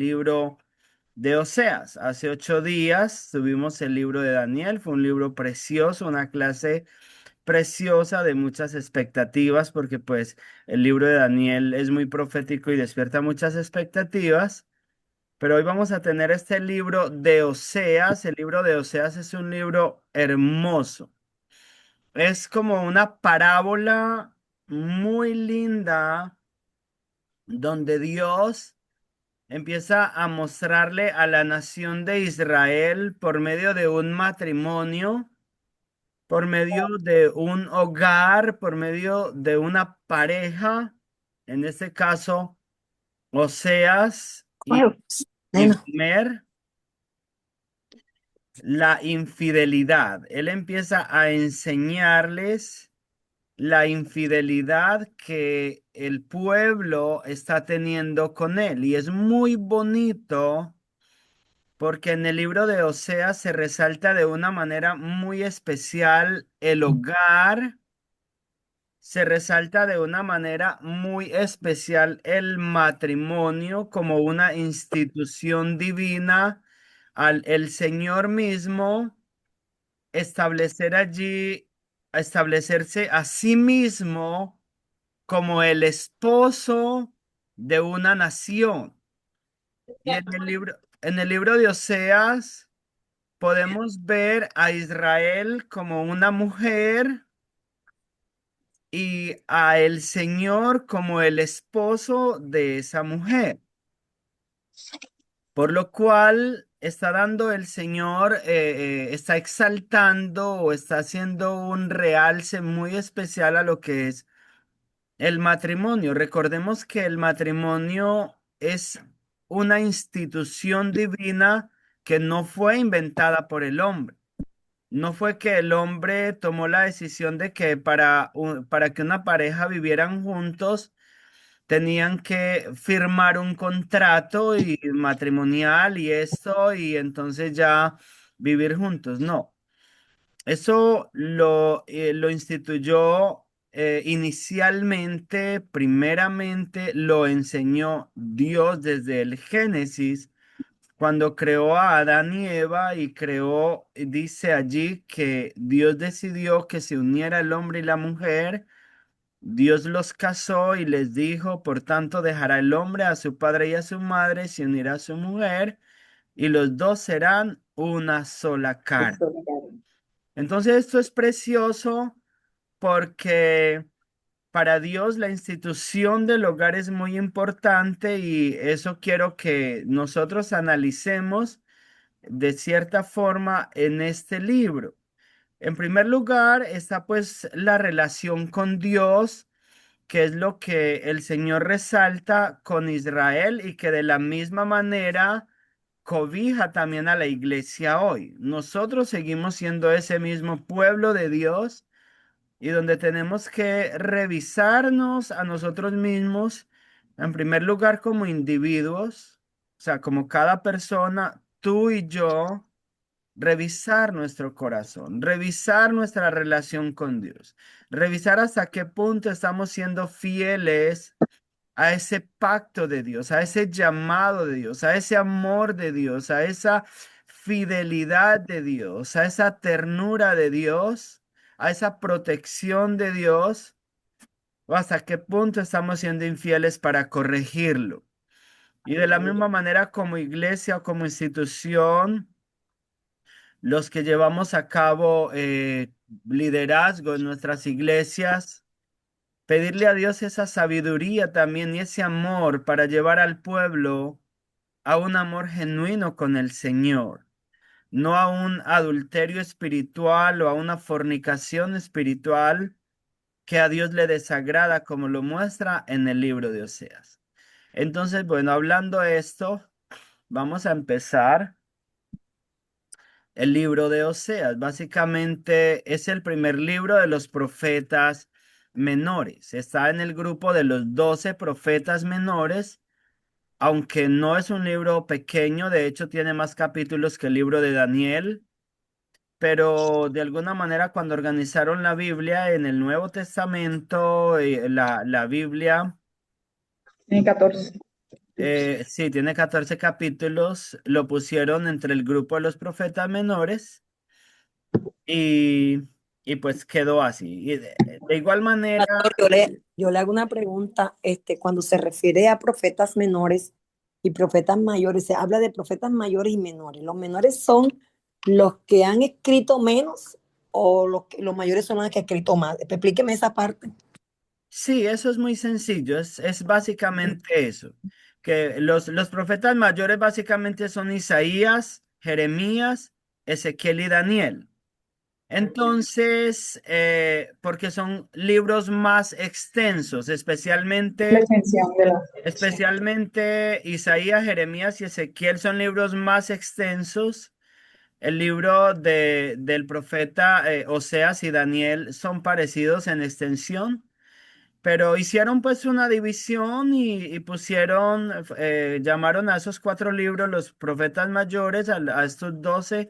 libro de Oseas. Hace 8 días tuvimos el libro de Daniel, fue un libro precioso, una clase preciosa de muchas expectativas, porque pues el libro de Daniel es muy profético y despierta muchas expectativas. Pero hoy vamos a tener este libro de Oseas. El libro de Oseas es un libro hermoso. Es como una parábola muy linda donde Dios empieza a mostrarle a la nación de Israel por medio de un matrimonio, por medio de un hogar, por medio de una pareja, en este caso, Oseas y Bueno, Gomer, la infidelidad. Él empieza a enseñarles la infidelidad que el pueblo está teniendo con él. Y es muy bonito porque en el libro de Oseas se resalta de una manera muy especial el hogar, se resalta de una manera muy especial el matrimonio como una institución divina al el Señor mismo establecer allí, establecerse a sí mismo como el esposo de una nación. Y en el libro de Oseas podemos ver a Israel como una mujer y a el Señor como el esposo de esa mujer. Por lo cual está dando el Señor, está exaltando o está haciendo un realce muy especial a lo que es el matrimonio. Recordemos que el matrimonio es una institución divina que no fue inventada por el hombre. No fue que el hombre tomó la decisión de que para que una pareja vivieran juntos, tenían que firmar un contrato y matrimonial y esto, y entonces ya vivir juntos. No, eso lo instituyó inicialmente, primeramente lo enseñó Dios desde el Génesis, cuando creó a Adán y Eva y creó, dice allí que Dios decidió que se uniera el hombre y la mujer. Dios los casó y les dijo, por tanto, dejará el hombre a su padre y a su madre, se unirá a su mujer, y los dos serán una sola carne. Entonces, esto es precioso porque para Dios la institución del hogar es muy importante y eso quiero que nosotros analicemos de cierta forma en este libro. En primer lugar está pues la relación con Dios, que es lo que el Señor resalta con Israel y que de la misma manera cobija también a la iglesia hoy. Nosotros seguimos siendo ese mismo pueblo de Dios y donde tenemos que revisarnos a nosotros mismos, en primer lugar como individuos, o sea, como cada persona, tú y yo revisar nuestro corazón, revisar nuestra relación con Dios, revisar hasta qué punto estamos siendo fieles a ese pacto de Dios, a ese llamado de Dios, a ese amor de Dios, a esa fidelidad de Dios, a esa ternura de Dios, a esa protección de Dios, o hasta qué punto estamos siendo infieles para corregirlo. Y de la misma manera como iglesia o como institución, los que llevamos a cabo liderazgo en nuestras iglesias, pedirle a Dios esa sabiduría también y ese amor para llevar al pueblo a un amor genuino con el Señor, no a un adulterio espiritual o a una fornicación espiritual que a Dios le desagrada, como lo muestra en el libro de Oseas. Entonces, bueno, hablando esto, vamos a empezar. El libro de Oseas básicamente es el primer libro de los profetas menores. Está en el grupo de los 12 profetas menores, aunque no es un libro pequeño, de hecho tiene más capítulos que el libro de Daniel, pero de alguna manera cuando organizaron la Biblia en el Nuevo Testamento, la Biblia tiene 14. Sí, tiene 14 capítulos. Lo pusieron entre el grupo de los profetas menores y, y pues quedó así. Y de igual manera, Pastor, yo le hago una pregunta, cuando se refiere a profetas menores y profetas mayores, se habla de profetas mayores y menores. ¿Los menores son los que han escrito menos o los mayores son los que han escrito más? Explíqueme esa parte. sí, eso es muy sencillo. Es básicamente eso. Que los profetas mayores básicamente son Isaías, Jeremías, Ezequiel y Daniel. Entonces, porque son libros más extensos, La especialmente, extensión de la... especialmente Isaías, Jeremías y Ezequiel son libros más extensos. El libro del profeta Oseas y Daniel son parecidos en extensión, pero hicieron pues una división y pusieron, llamaron a esos cuatro libros los profetas mayores, a estos 12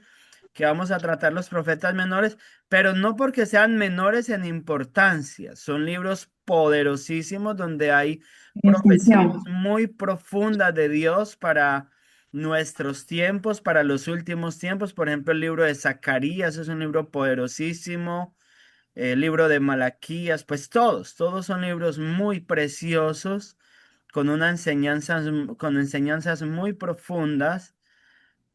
que vamos a tratar los profetas menores, pero no porque sean menores en importancia, son libros poderosísimos donde hay profecías extensión. muy profundas de Dios para nuestros tiempos, para los últimos tiempos. Por ejemplo, el libro de Zacarías es un libro poderosísimo, el libro de Malaquías, pues todos son libros muy preciosos, con una enseñanza, con enseñanzas muy profundas.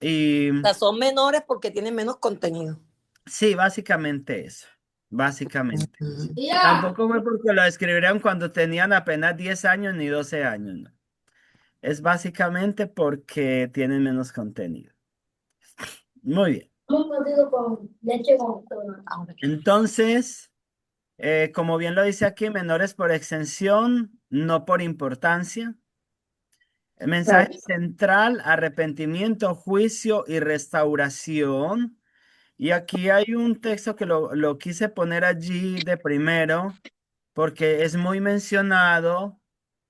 Y O sea, son menores porque tienen menos contenido. sí, básicamente eso, básicamente. Ya. Tampoco fue porque lo escribieron cuando tenían apenas 10 años ni 12 años, no. Es básicamente porque tienen menos contenido. Muy bien. Un batido con leche con todo. Entonces, como bien lo dice aquí, menores por extensión, no por importancia. El mensaje Claro. central, arrepentimiento, juicio y restauración. Y aquí hay un texto que lo quise poner allí de primero porque es muy mencionado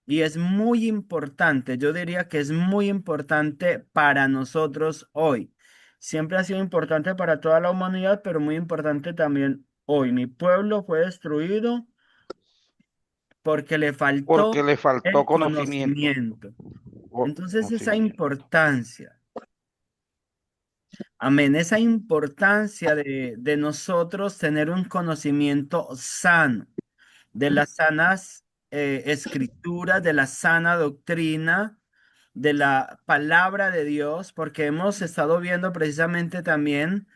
y es muy importante. Yo diría que es muy importante para nosotros hoy. Siempre ha sido importante para toda la humanidad, pero muy importante también hoy. Mi pueblo fue destruido porque le faltó porque le faltó el conocimiento. conocimiento. Entonces, esa Conocimiento. importancia, amén, esa importancia de nosotros tener un conocimiento sano de las sanas escrituras, de la sana doctrina, de la palabra de Dios, porque hemos estado viendo precisamente también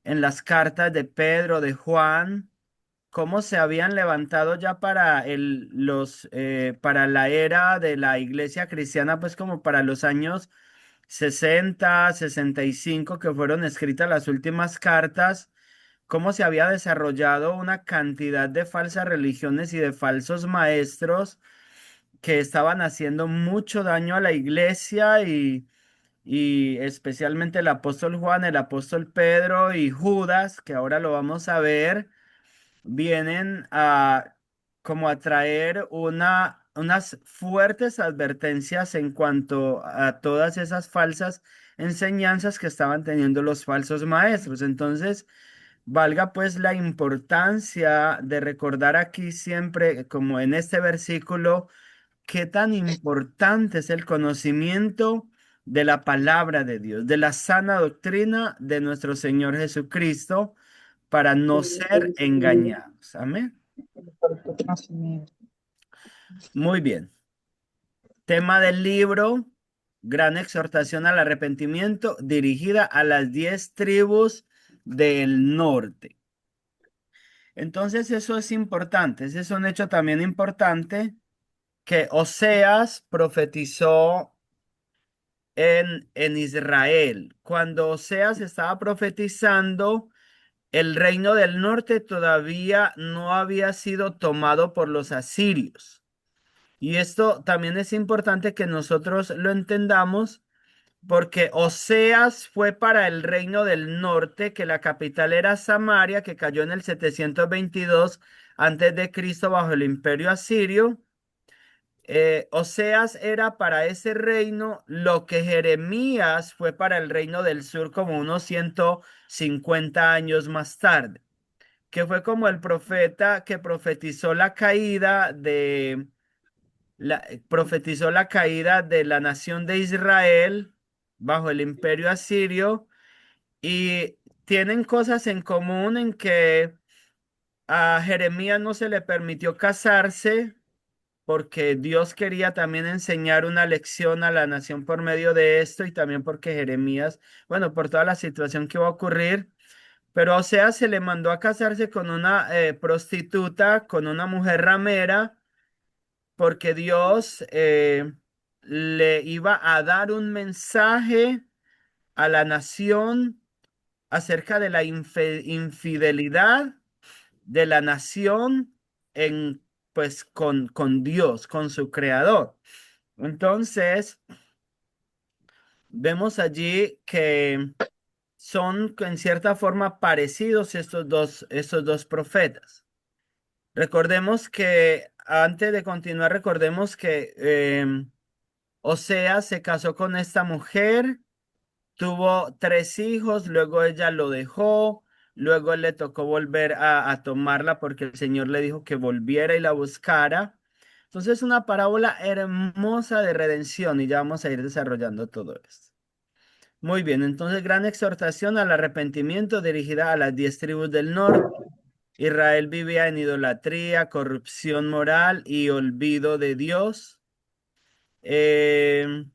en las cartas de Pedro, de Juan, cómo se habían levantado ya para para la era de la iglesia cristiana, pues como para los años 60, 65 que fueron escritas las últimas cartas, cómo se había desarrollado una cantidad de falsas religiones y de falsos maestros que estaban haciendo mucho daño a la iglesia y especialmente el apóstol Juan, el apóstol Pedro y Judas, que ahora lo vamos a ver, vienen a como a traer unas fuertes advertencias en cuanto a todas esas falsas enseñanzas que estaban teniendo los falsos maestros. Entonces, valga pues la importancia de recordar aquí siempre, como en este versículo, qué tan importante es el conocimiento de la palabra de Dios, de la sana doctrina de nuestro Señor Jesucristo, para no ser engañados. Amén. Por tu conocimiento. Muy bien. Tema del libro, gran exhortación al arrepentimiento dirigida a las 10 tribus del norte. Entonces eso es importante, ese es un hecho también importante que Oseas profetizó en Israel. Cuando Oseas estaba profetizando, el reino del norte todavía no había sido tomado por los asirios. Y esto también es importante que nosotros lo entendamos porque Oseas fue para el reino del norte, que la capital era Samaria, que cayó en el 722 antes de Cristo bajo el imperio asirio. Oseas era para ese reino lo que Jeremías fue para el reino del sur como unos 150 años más tarde, que fue como el profeta que profetizó profetizó la caída de la nación de Israel bajo el imperio asirio y tienen cosas en común en que a Jeremías no se le permitió casarse porque Dios quería también enseñar una lección a la nación por medio de esto y también porque Jeremías, bueno, por toda la situación que va a ocurrir, pero o sea, se le mandó a casarse con una prostituta, con una mujer ramera, porque Dios le iba a dar un mensaje a la nación acerca de la infidelidad de la nación en, pues, con Dios, con su creador. Entonces, vemos allí que son en cierta forma parecidos estos dos profetas. Recordemos que, antes de continuar, recordemos que Oseas se casó con esta mujer. Tuvo tres hijos, luego ella lo dejó, luego le tocó volver a tomarla porque el Señor le dijo que volviera y la buscara. Entonces, una parábola hermosa de redención y ya vamos a ir desarrollando todo esto. Muy bien, entonces gran exhortación al arrepentimiento dirigida a las 10 tribus del norte. Israel vivía en idolatría, corrupción moral y olvido de Dios. Eh,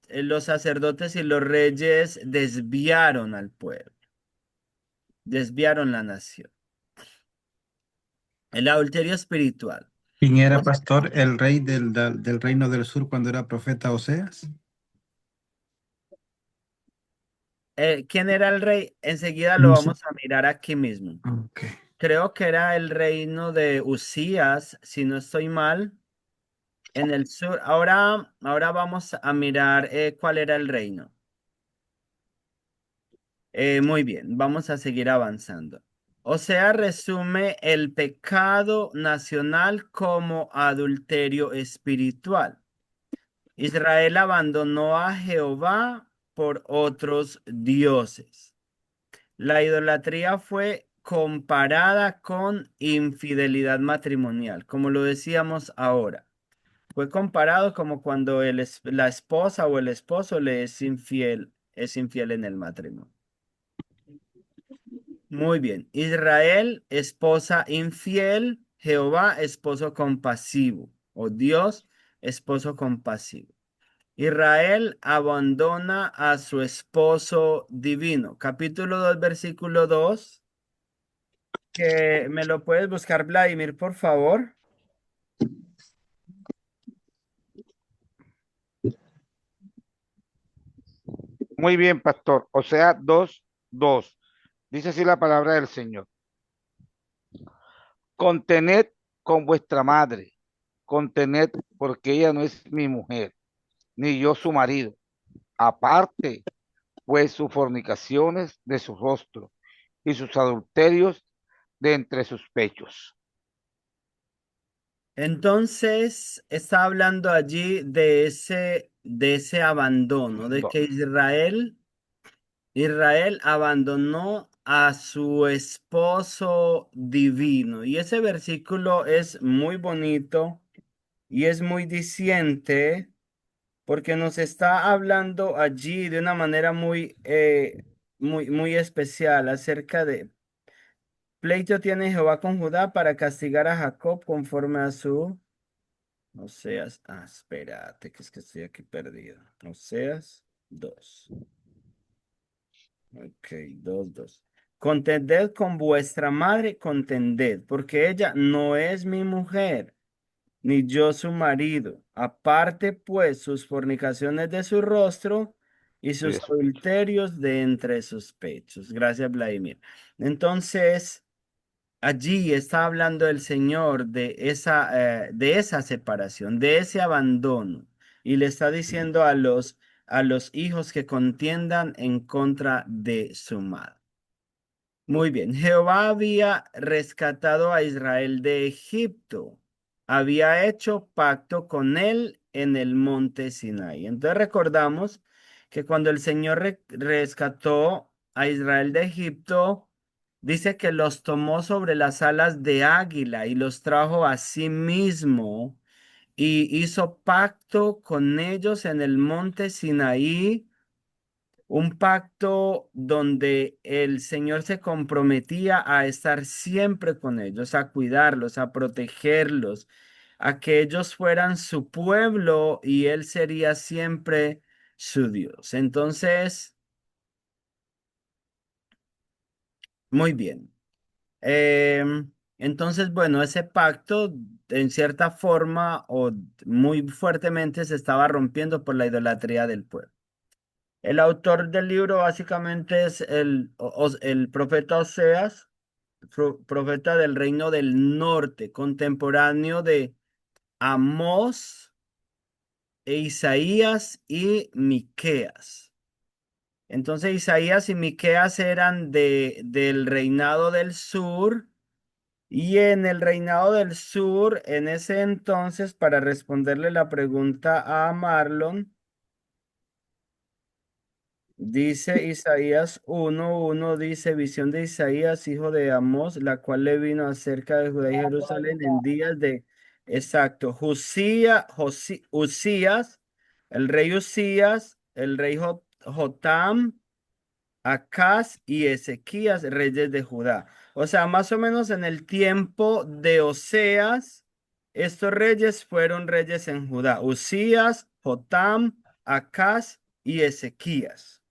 los sacerdotes y los reyes desviaron al pueblo, desviaron la nación. El adulterio espiritual. ¿Quién era, pastor, el rey del reino del sur cuando era profeta Oseas? ¿Quién era el rey? Enseguida lo No sé. vamos a mirar aquí mismo. Ok. Creo que era el reino de Usías, si no estoy mal, en el sur. Ahora vamos a mirar cuál era el reino. Muy bien, vamos a seguir avanzando. O sea, resume el pecado nacional como adulterio espiritual. Israel abandonó a Jehová por otros dioses. La idolatría fue comparada con infidelidad matrimonial, como lo decíamos ahora. Fue comparado como cuando la esposa o el esposo le es infiel en el matrimonio. Muy bien. Israel, esposa infiel. Jehová, esposo compasivo. O Dios, esposo compasivo. Israel abandona a su esposo divino. Capítulo 2, versículo 2. Que me lo puedes buscar, Vladimir, por favor. Muy bien, pastor. O sea, 2:2. Dice así la palabra del Señor. Contened con vuestra madre, contened porque ella no es mi mujer, ni yo su marido. Aparte, pues sus fornicaciones de su rostro y sus adulterios de entre sus pechos. Entonces, está hablando allí de ese abandono, de que Israel abandonó a su esposo divino. Y ese versículo es muy bonito y es muy diciente porque nos está hablando allí de una manera muy especial acerca de pleito tiene Jehová con Judá para castigar a Jacob conforme a su... Oseas, espérate, que es que estoy aquí perdido. Oseas 2. Ok, 2:2. Contended con vuestra madre, contended, porque ella no es mi mujer, ni yo su marido. Aparte, pues, sus fornicaciones de su rostro y Y de sus su pecho. adulterios de entre sus pechos. Gracias, Vladimir. Entonces, allí está hablando el Señor de esa separación, de ese abandono, y le está diciendo a los hijos que contiendan en contra de su madre. Muy bien, Jehová había rescatado a Israel de Egipto, había hecho pacto con él en el monte Sinaí. Entonces recordamos que cuando el Señor rescató a Israel de Egipto, dice que los tomó sobre las alas de águila y los trajo a sí mismo y hizo pacto con ellos en el monte Sinaí, un pacto donde el Señor se comprometía a estar siempre con ellos, a cuidarlos, a protegerlos, a que ellos fueran su pueblo y Él sería siempre su Dios. Entonces, muy bien. Entonces, bueno, ese pacto en cierta forma o muy fuertemente se estaba rompiendo por la idolatría del pueblo. El autor del libro básicamente es el profeta Oseas, profeta del reino del norte, contemporáneo de Amós e Isaías y Miqueas. Entonces Isaías y Miqueas eran del reinado del sur. Y en el reinado del sur, en ese entonces, para responderle la pregunta a Marlon, dice Isaías 1:1, dice, visión de Isaías, hijo de Amós, la cual le vino acerca de Judá y Jerusalén en días de, exacto, Usías, el rey Jotam, Acaz y Ezequías, reyes de Judá. O sea, más o menos en el tiempo de Oseas, estos reyes fueron reyes en Judá. Usías, Jotam, Acaz y Ezequías.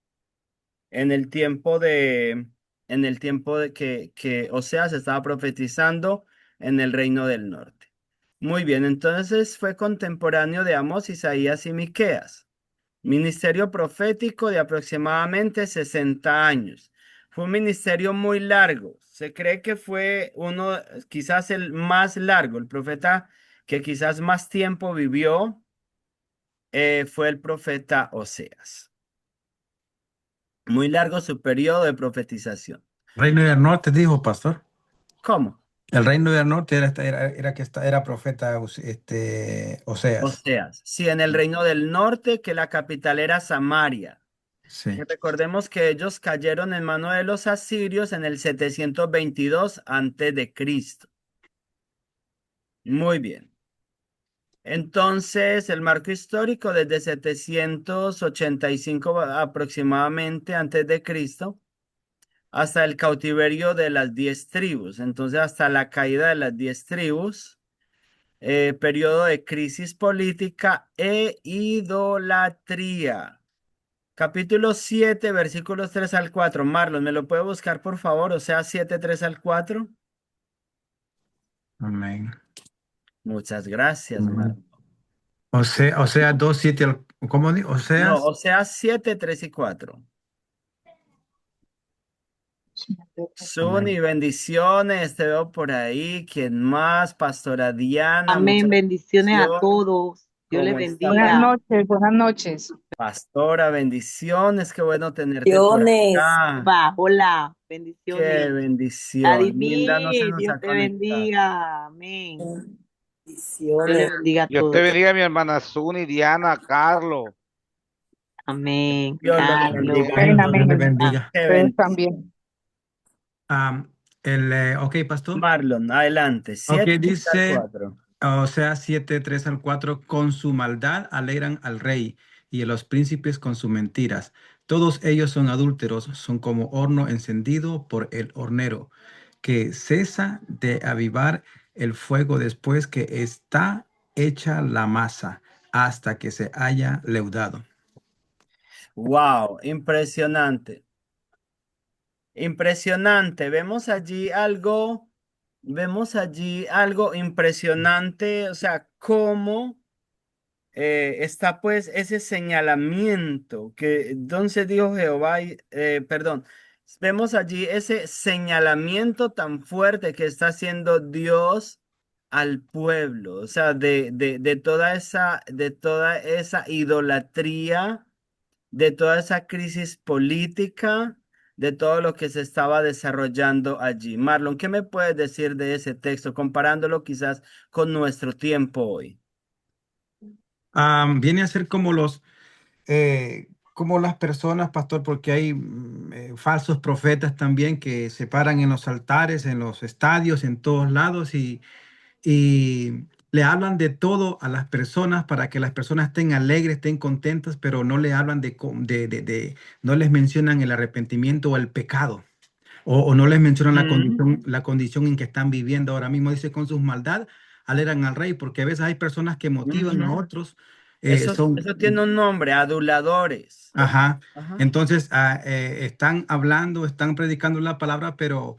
En el tiempo de que Oseas estaba profetizando en el reino del norte. Muy bien, entonces fue contemporáneo de Amós, Isaías y Miqueas. Ministerio profético de aproximadamente 60 años. Fue un ministerio muy largo. Se cree que fue uno, quizás el más largo, el profeta que quizás más tiempo vivió, fue el profeta Oseas. Muy largo su periodo de profetización. Reino del Norte, dijo pastor. ¿Cómo? El Reino del Norte era profeta Oseas. Oseas. Sí, en el reino del norte, que la capital era Samaria. Sí. Y recordemos que ellos cayeron en mano de los asirios en el 722 antes de Cristo. Muy bien. Entonces, el marco histórico desde 785 aproximadamente antes de Cristo hasta el cautiverio de las 10 tribus. Entonces, hasta la caída de las 10 tribus, periodo de crisis política e idolatría. Capítulo 7, versículos 3 al 4. Marlon, ¿me lo puede buscar, por favor? O sea, 7, 3 al 4. Amén. Muchas gracias, Amén. Marlon. O sea, 2, 7, ¿cómo digo? No, o sea, 7, 3 y 4. Suni, Amén. bendiciones, te veo por ahí. ¿Quién más? Pastora Diana, Amén. muchas Bendiciones a bendiciones. todos. Dios les ¿Cómo está, Buenas bendiga. noches, buenas noches. Pastora? Bendiciones, qué bueno tenerte por Bendiciones. acá. Va, hola. Qué Bendiciones. bendición. Linda, no se Adimir, nos Dios ha te conectado. bendiga. Amén. Dios les Dios, bendiga a Dios te todos. bendiga, mi hermana Zuni, Diana, Carlos. Amén. Dios los Carlos. bendiga a Amén, todos. Dios les amén. bendiga. Qué Ustedes bendición. también. Ok, pastor. Marlon, adelante. Ok, 7 al dice, 4. o sea, 7, 3 al 4, con su maldad alegran al rey y a los príncipes con sus mentiras. Todos ellos son adúlteros, son como horno encendido por el hornero, que cesa de avivar el fuego después que está hecha la masa, hasta que se haya leudado. Wow, impresionante. Impresionante. Vemos allí algo impresionante, o sea, cómo está pues ese señalamiento que entonces dijo Jehová, perdón, vemos allí ese señalamiento tan fuerte que está haciendo Dios al pueblo, o sea, de toda esa idolatría, de toda esa crisis política, de todo lo que se estaba desarrollando allí. Marlon, ¿qué me puedes decir de ese texto, comparándolo quizás con nuestro tiempo hoy? Viene a ser como las personas, pastor, porque hay falsos profetas también que se paran en los altares, en los estadios, en todos lados y le hablan de todo a las personas para que las personas estén alegres, estén contentas, pero no le hablan no les mencionan el arrepentimiento o el pecado. O no les mencionan Mm, la condición en que están viviendo ahora mismo. Dice, con sus maldad alegran al rey, porque a veces hay personas que motivan a ujú. otros, Eso son, tiene un nombre, aduladores. ajá, Ajá. entonces están hablando, están predicando la palabra, pero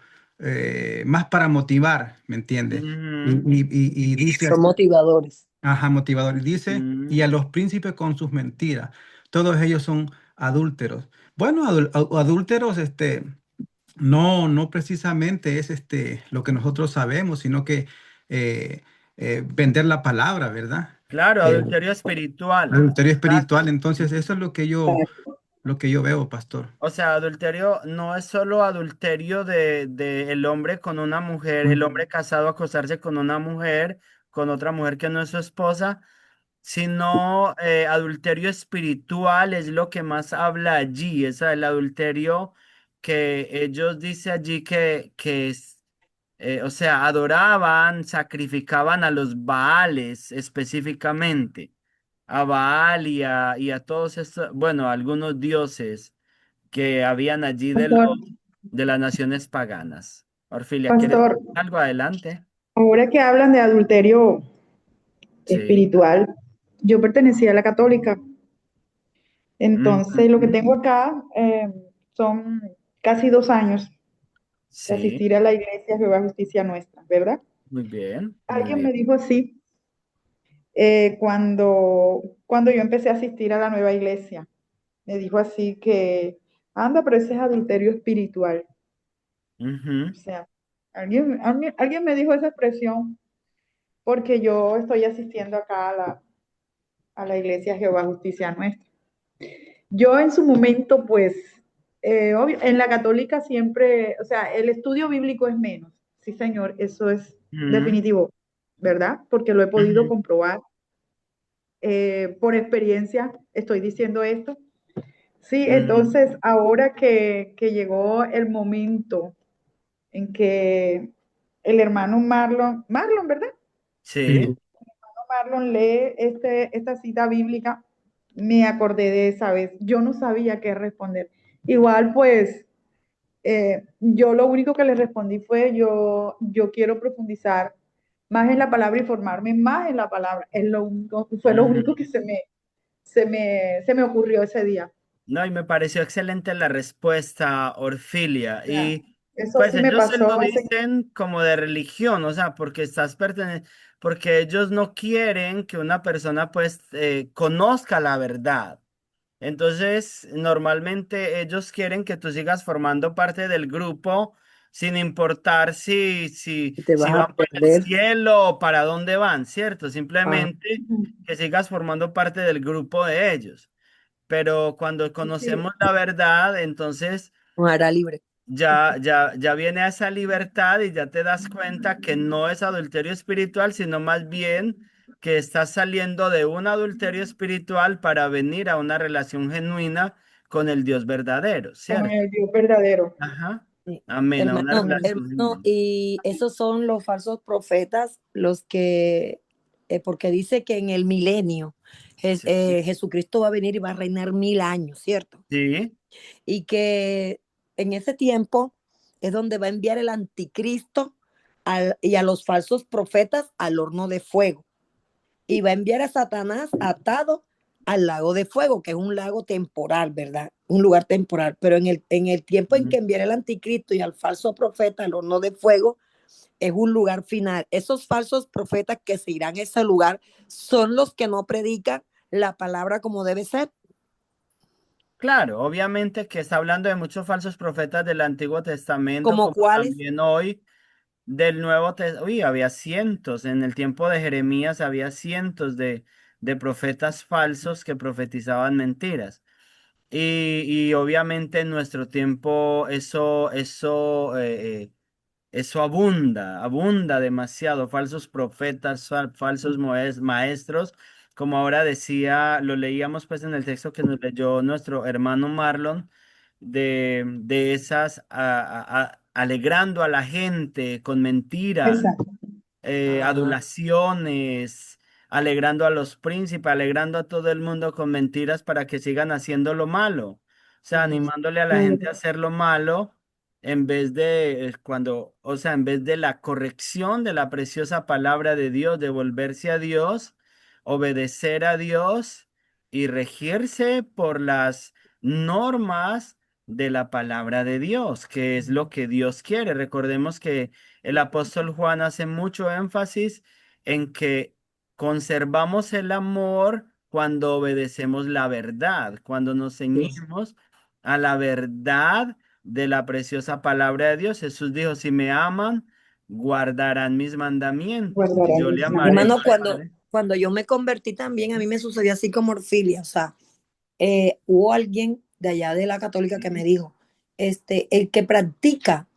más para motivar, ¿me entiendes? Ujú, Y dice, Son motivadores. ajá, motivador, y dice, y mm. a los príncipes con sus mentiras, todos ellos son adúlteros. Bueno, adúlteros, no precisamente es lo que nosotros sabemos, sino que eh, vender la palabra, ¿verdad? Claro, Eh, adulterio espiritual. adulterio espiritual. Exacto. Entonces, eso es lo que yo veo, pastor. O sea, adulterio no es solo adulterio de el hombre con una mujer, el hombre casado acostarse con una mujer, con otra mujer que no es su esposa, sino adulterio espiritual es lo que más habla allí. Es el adulterio que ellos dicen allí que es, o sea, adoraban, sacrificaban a los Baales específicamente, a Baal y a todos estos, bueno, a algunos dioses que habían allí Pastor, de las naciones paganas. Orfilia, ¿quieres pastor, decir algo adelante? ahora que hablan de adulterio Sí. espiritual, yo pertenecía a la católica. Ujú. Entonces, lo que tengo acá son casi 2 años de Sí, asistir a la iglesia Jehová Justicia Nuestra, ¿verdad? muy bien, muy Alguien me bien. dijo así cuando yo empecé a asistir a la nueva iglesia. Me dijo así que, anda, pero ese es adulterio espiritual. Ujú, O sea, alguien me dijo esa expresión porque yo estoy asistiendo acá a la iglesia Jehová Justicia Nuestra. Yo en su momento, pues, en la católica siempre, o sea, el estudio bíblico es menos. Sí, señor, eso es ujú, definitivo, ¿verdad? Porque lo he podido ujú, comprobar. Por experiencia estoy diciendo esto. Sí, ujú. entonces ahora que llegó el momento en que el hermano Marlon, ¿verdad? Sí. Sí. Marlon lee esta cita bíblica, me acordé de esa vez. Yo no sabía qué responder. Igual, pues, yo lo único que le respondí fue, yo quiero profundizar más en la palabra y formarme más en la palabra. Fue lo único Ujú. que se me ocurrió ese día. No, y me pareció excelente la respuesta, Orfilia. O sea, Y eso pues sí me ellos se lo pasó hace. dicen como de religión, o sea, porque porque ellos no quieren que una persona pues conozca la verdad. Entonces, normalmente ellos quieren que tú sigas formando parte del grupo sin importar Y te si vas a van para el perder. cielo o para dónde van, ¿cierto? Ah, Simplemente que sigas formando parte del grupo de ellos. Pero cuando Sí, conocemos la verdad, entonces nos hará libre. ya viene esa libertad y ya te das cuenta que no es adulterio espiritual, sino más bien que estás saliendo de un adulterio espiritual para venir a una relación genuina con el Dios verdadero, con ¿cierto? el Dios verdadero. Ajá. Sí. Amén, a una Hermano, relación hermano, genuina. y esos son los falsos profetas, los que, porque dice que en el milenio Sí. Jesucristo va a venir y va a reinar 1000 años, ¿cierto? Sí. Y que en ese tiempo es donde va a enviar el anticristo y a los falsos profetas al horno de fuego. Y va a enviar a Satanás atado al lago de fuego, que es un lago temporal, ¿verdad? Un lugar temporal. Pero en el tiempo en que enviará el anticristo y al falso profeta al horno de fuego, es un lugar final. Esos falsos profetas que se irán a ese lugar son los que no predican la palabra como debe ser. Claro, obviamente que está hablando de muchos falsos profetas del Antiguo Testamento, Como como cuáles, también hoy del Nuevo Testamento. Uy, había cientos, en el tiempo de Jeremías había cientos de profetas falsos que profetizaban mentiras. Y obviamente en nuestro tiempo eso abunda demasiado, falsos profetas, falsos maestros, como ahora decía, lo leíamos pues en el texto que nos leyó nuestro hermano Marlon, de esas alegrando a la gente con mentiras. Exacto. Ah, adulaciones, alegrando a los príncipes, alegrando a todo el mundo con mentiras para que sigan haciendo lo malo. O sea, ujú. animándole a la gente a hacer lo malo en vez de o sea, en vez de la corrección de la preciosa palabra de Dios, de volverse a Dios, obedecer a Dios y regirse por las normas de la palabra de Dios, que es lo que Dios quiere. Recordemos que el apóstol Juan hace mucho énfasis en que conservamos el amor cuando obedecemos la verdad, cuando nos Sí. ceñimos a la verdad de la preciosa palabra de Dios. Jesús dijo, si me aman, guardarán mis mandamientos y Guardará yo le mis amaré Hermano, mandamientos. al Padre. cuando yo me convertí también, a mí me sucedió así como Orfilia, o sea, hubo alguien de allá de la católica que me dijo, el que practica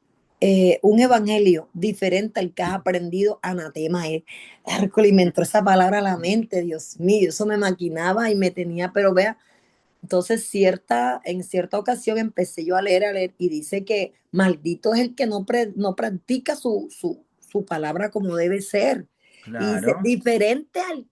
un evangelio diferente al que has aprendido, anatema es. Hércules, y me entró esa palabra a la mente, Dios mío, eso me maquinaba y me tenía, pero vea, entonces en cierta ocasión empecé yo a leer, y dice que maldito es el que no practica su palabra como debe ser. Y dice, Claro,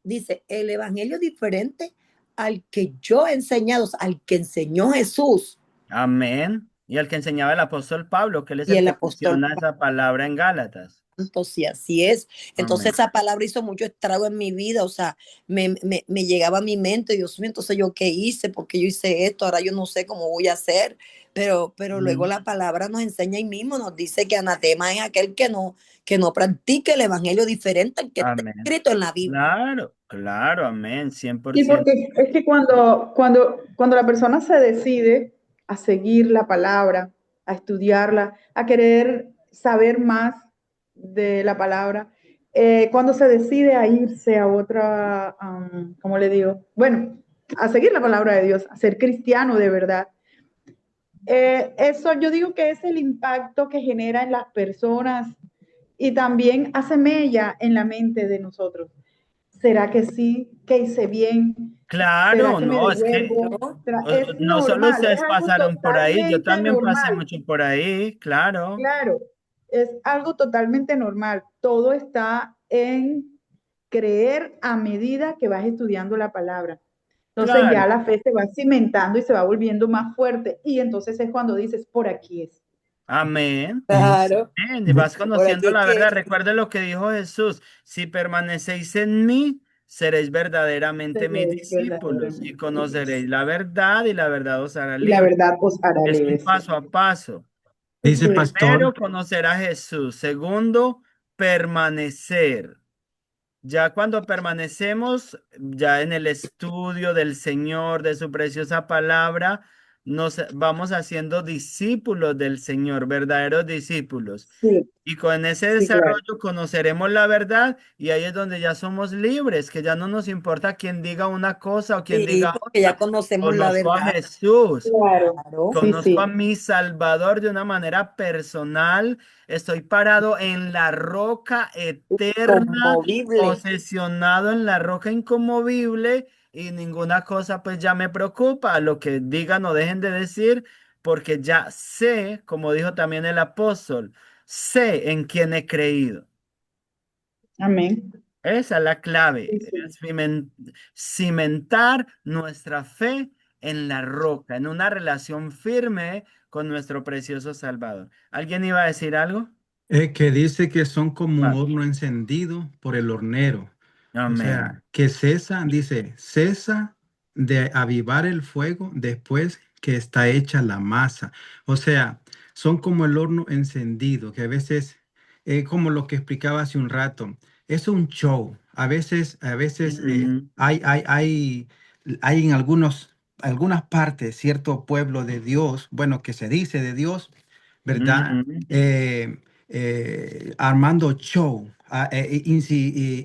dice, el evangelio diferente al que yo he enseñado, o sea, al que enseñó Jesús amén. Y el que enseñaba el apóstol Pablo, que él es y el el que apóstol menciona esa palabra en Gálatas. Santo, si así es. Entonces Amén. esa palabra hizo mucho estrago en mi vida, o sea, me llegaba a mi mente, Dios mío, entonces yo qué hice, porque yo hice esto, ahora yo no sé cómo voy a hacer, pero luego Mm. la palabra nos enseña ahí mismo, nos dice que anatema es aquel que no practique el evangelio diferente al que está Amén. escrito en la Biblia. Claro, claro, amén, cien por Sí, ciento. porque es que cuando la persona se decide a seguir la palabra, a estudiarla, a querer saber más de la palabra, cuando se decide a irse a otra, ¿cómo le digo? Bueno, a seguir la palabra de Dios, a ser cristiano de verdad. Eso yo digo que es el impacto que genera en las personas y también hace mella en la mente de nosotros. ¿Será que sí? ¿Que hice bien? ¿Será Claro, que me no, es que Pero, devuelvo? Es no solo normal, es ustedes algo pasaron por ahí, yo totalmente también pasé normal. mucho por ahí, claro, Claro, es algo totalmente normal. Todo está en creer a medida que vas estudiando la palabra. Entonces ya claro, la fe se va cimentando y se va volviendo más fuerte y entonces es cuando dices, por aquí es. amén. Y claro, Amén, y vas por aquí conociendo es la verdad. que Recuerde lo que dijo Jesús, si permanecéis en mí, seréis verdaderamente mis Seréis discípulos y verdaderamente conoceréis libres. la verdad y la verdad os hará Y la libre. verdad os hará Es un libres. Sí. paso a paso. dice el Sí. pastor, Primero, conocer a Jesús. Segundo, permanecer. Ya cuando permanecemos, ya en el estudio del Señor, de su preciosa palabra, nos vamos haciendo discípulos del Señor, verdaderos discípulos. Sí, Y con ese sí, claro. desarrollo conoceremos la verdad y ahí es donde ya somos libres, que ya no nos importa quién diga una cosa o quién sí, diga porque ya otra. conocemos la Conozco a verdad, Jesús. Claro. claro, Sí, Conozco a sí. mi Salvador de una manera personal. Estoy parado en la roca eterna, conmovible. posesionado en la roca inconmovible y ninguna cosa pues ya me preocupa. Lo que digan o dejen de decir, porque ya sé, como dijo también el apóstol, sé en quién he creído. Amén. Esa es la clave, Sí, sí. es cimentar nuestra fe en la roca, en una relación firme con nuestro precioso Salvador. ¿Alguien iba a decir algo? que dice que son como un Ah, horno encendido por el hornero. O amén. sea, que cesa, dice, cesa de avivar el fuego después que está hecha la masa. O sea, son como el horno encendido, que a veces, como lo que explicaba hace un rato, es un show. A veces Ujú, hay en algunas partes cierto pueblo de Dios, bueno, que se dice de Dios, ¿verdad? ujú. Armando show,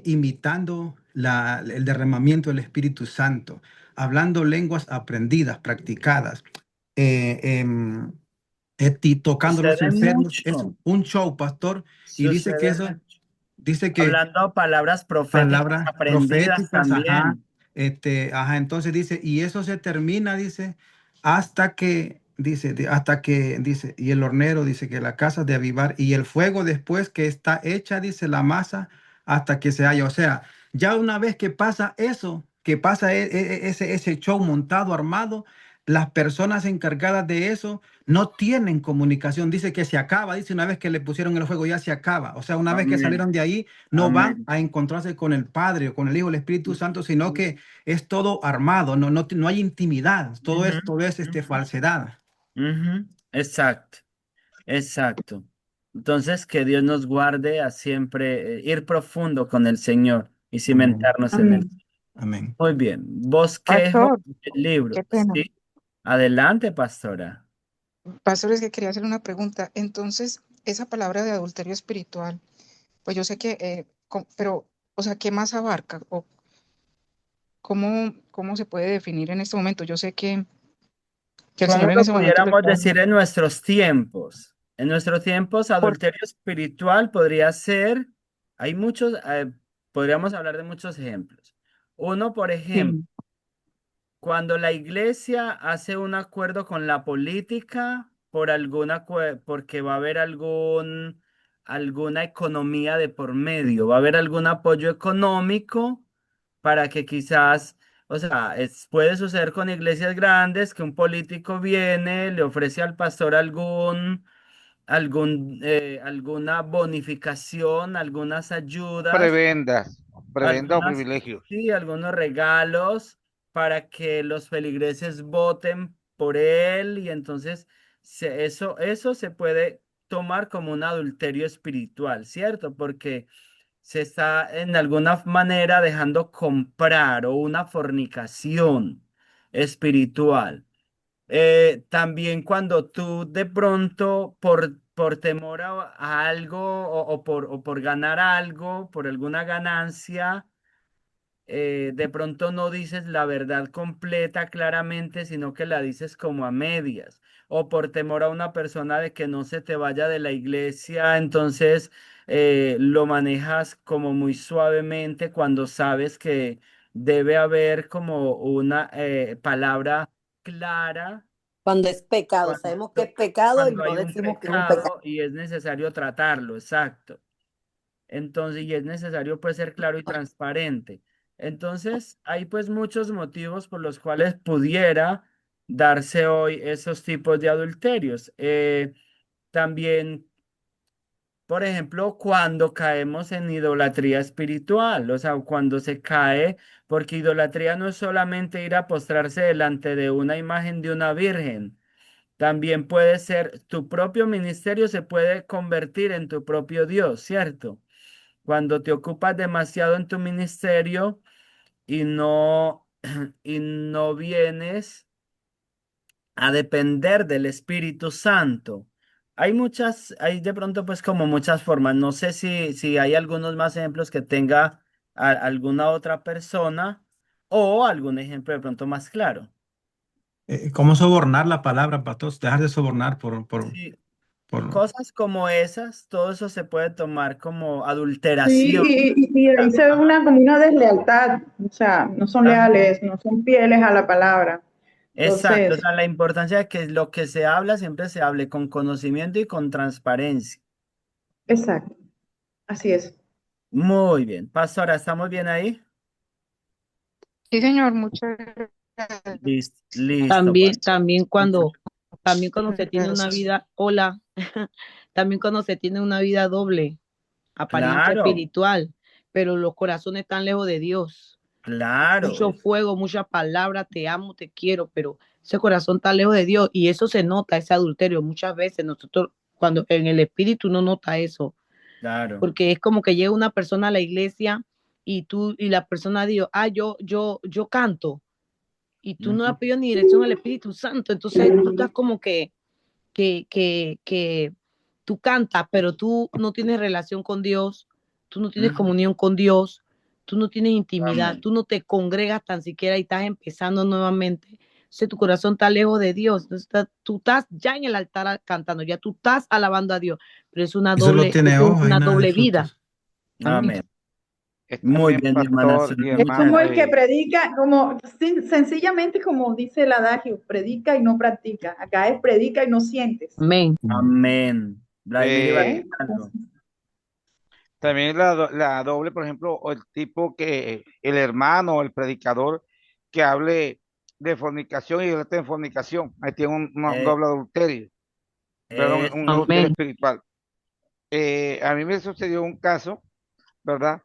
imitando el derramamiento del Espíritu Santo, hablando lenguas aprendidas, practicadas, eh, em, tocando a los Sucede enfermos. Es mucho, un show, pastor, y dice que sucede eso, mucho. dice que Hablando palabras proféticas palabras aprendidas proféticas, ajá, también. entonces dice, y eso se termina, dice, hasta que, dice, y el hornero dice que la casa de avivar, y el fuego después que está hecha, dice, la masa, hasta que se haya. O sea, ya una vez que pasa eso, que pasa ese show montado, armado, las personas encargadas de eso no tienen comunicación. Dice que se acaba, dice una vez que le pusieron el fuego ya se acaba. O sea, una vez que Amén. salieron de ahí, no van Amén. a encontrarse con el Padre o con el Hijo, el Espíritu Santo, sino que es todo armado, no hay intimidad, Ujú, todo es ujú, falsedad. ujú. Exacto, exacto. Entonces, que Dios nos guarde a siempre ir profundo con el Señor y Amén. cimentarnos en él. Amén. Amén. Muy bien. Bosquejo Pastor, el libro. qué pena. Sí. Adelante, pastora. Pastor, es que quería hacer una pregunta. Entonces, esa palabra de adulterio espiritual, pues yo sé que, pero, o sea, ¿qué más abarca? ¿O cómo se puede definir en este momento? Yo sé que el ¿Cómo Señor en lo ese momento lo pudiéramos está... decir en nuestros tiempos? En nuestros tiempos, Por, adulterio espiritual podría ser, hay muchos, podríamos hablar de muchos ejemplos. Uno, por ejemplo, sí, cuando la iglesia hace un acuerdo con la política por porque va a haber alguna economía de por medio, va a haber algún apoyo económico para que quizás, o sea, puede suceder con iglesias grandes que un político viene, le ofrece al pastor alguna bonificación, algunas ayudas, Prebendas, prebendas o algunas, privilegios. sí, algunos regalos para que los feligreses voten por él y entonces eso se puede tomar como un adulterio espiritual, ¿cierto? Porque se está en alguna manera dejando comprar o una fornicación espiritual. También cuando tú de pronto por temor a algo o por ganar algo, por alguna ganancia, de pronto no dices la verdad completa claramente, sino que la dices como a medias, o por temor a una persona de que no se te vaya de la iglesia, entonces lo manejas como muy suavemente cuando sabes que debe haber como una palabra clara Cuando es pecado, cuando, sabemos que es pecado y cuando no hay un decimos que es un pecado. pecado y es necesario tratarlo, exacto. Entonces, y es necesario pues ser claro y transparente. Entonces, hay pues muchos motivos por los cuales pudiera darse hoy esos tipos de adulterios. También, por ejemplo, cuando caemos en idolatría espiritual, o sea, cuando se cae, porque idolatría no es solamente ir a postrarse delante de una imagen de una virgen. También puede ser tu propio ministerio se puede convertir en tu propio Dios, ¿cierto? Cuando te ocupas demasiado en tu ministerio y no, y no vienes a depender del Espíritu Santo. Hay de pronto pues como muchas formas. No sé si hay algunos más ejemplos que tenga alguna otra persona o algún ejemplo de pronto más claro. ¿Cómo sobornar la palabra, pastor? Dejar de sobornar Sí, por... cosas como esas, todo eso se puede tomar como Sí, adulteración. y ahí se ve Ajá. como una deslealtad, o sea, no son Ajá. leales, no son fieles a la palabra. Exacto, o Entonces, sea, la importancia de que lo que se habla siempre se hable con conocimiento y con transparencia. exacto, así es. Muy bien, pastora, ¿estamos bien ahí? sí, señor, muchas gracias. Listo, listo, También, pastor. también cuando se Muchas tiene una gracias. vida, hola, también cuando se tiene una vida doble, apariencia Claro, espiritual, pero los corazones están lejos de Dios. claro, Mucho fuego, muchas palabras, te amo, te quiero, pero ese corazón está lejos de Dios y eso se nota, ese adulterio. Muchas veces nosotros, cuando en el espíritu no nota eso, claro. porque es como que llega una persona a la iglesia y la persona dijo, yo canto y tú no has Ujú, pedido ni dirección al Espíritu Santo, entonces tú estás como que tú cantas, pero tú no tienes relación con Dios, tú no tienes ujú. comunión con Dios, tú no tienes intimidad, Amén. tú no te congregas tan siquiera y estás empezando nuevamente. Entonces tu corazón está lejos de Dios. Entonces, tú estás ya en el altar cantando, ya tú estás alabando a Dios, pero Y solo es tiene hojas y una nada de doble vida. frutos. Amén. Amén. Es Muy también, bien, mi hermana pastor y Zulma, Es muchas como hermana, el que gracias. predica, como sencillamente como dice el adagio, predica y no practica. Acá es predica y no sientes. Amén. Mm. Amén. Vladimir iba a ¿Eh? decir algo. También la doble, por ejemplo, o el tipo que, el hermano o el predicador que hable de fornicación y de fornicación. Ahí tiene un Eh, doble adulterio, perdón, un eso. adulterio espiritual. A mí me sucedió un caso, ¿verdad?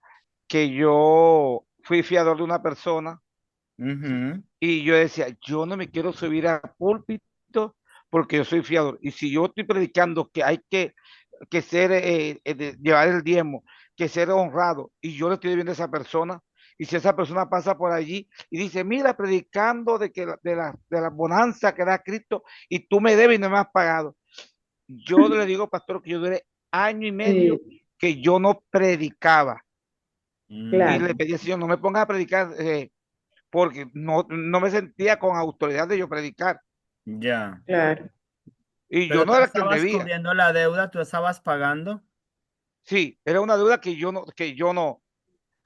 Que yo fui fiador de una persona Ujú. y yo decía, yo no me quiero subir a púlpito porque yo soy fiador. Y si yo estoy predicando que hay que ser, llevar el diezmo, que ser honrado, y yo le estoy viendo a esa persona, y si esa persona pasa por allí y dice, mira, predicando de que de la bonanza que da Cristo, y tú me debes y no me has pagado. Yo le digo, pastor, que yo duré año y medio Sí, que yo no predicaba. Y le claro, Mm, pedí al Señor, no me pongas a predicar, porque no me sentía con autoridad de yo predicar. ya. claro. Y yo Pero no tú era quien estabas debía. cubriendo la deuda, tú estabas pagando. Sí, era una deuda que